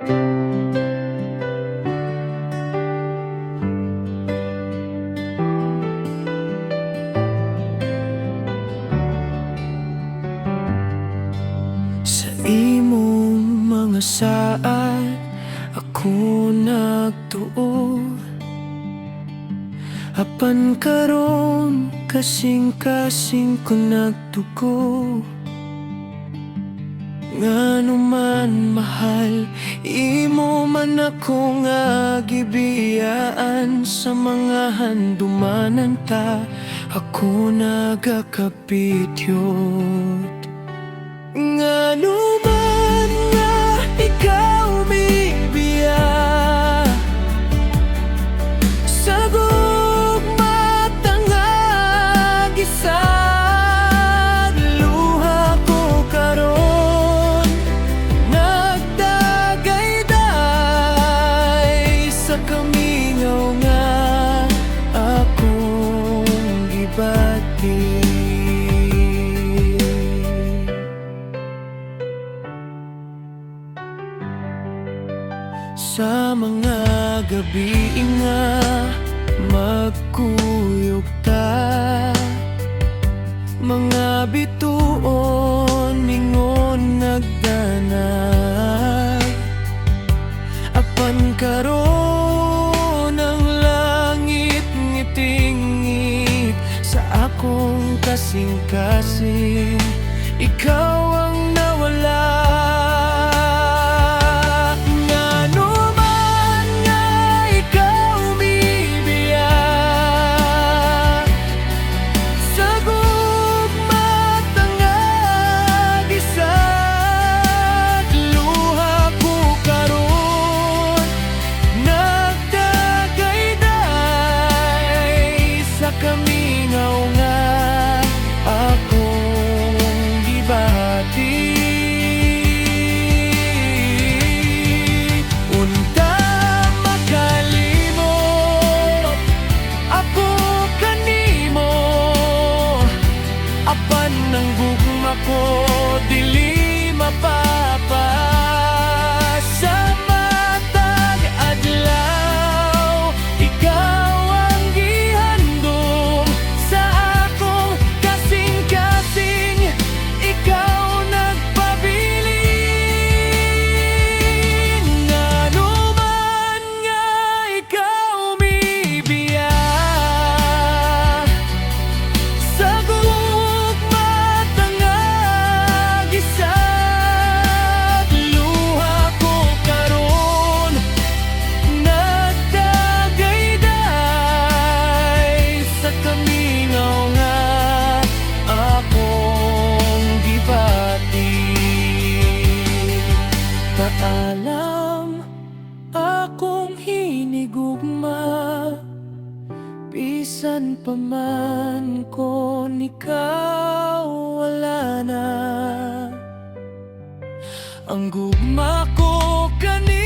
Sa imong mga saad ako nagtuo, apan karon kasing-kasing ko nagtuko. Ngano man mahal, imo man ako nga gibiyaan. Sa mga handumanan ta, ako nagakapityot. Ngano man nga ikaw umibiya sa gugma tangag isag luha ko karon nagdagayday sa kamingaw nga akong gibati. Sa mga gabi nga magkuyog ta, mga bituon mingon nagdanay, apan karon ang langit ngitingit sa akong kasing-kasing. Ikaw ang nawala. Kamingaw nga akong gibati. Unta makalimot ako kanimo, apan ng gugma ko dili mapapa. Sa matag adlaw ikaw paalam akong hinigugma, bisan pa man kon ikaw wala na. Ang gugma ko kanina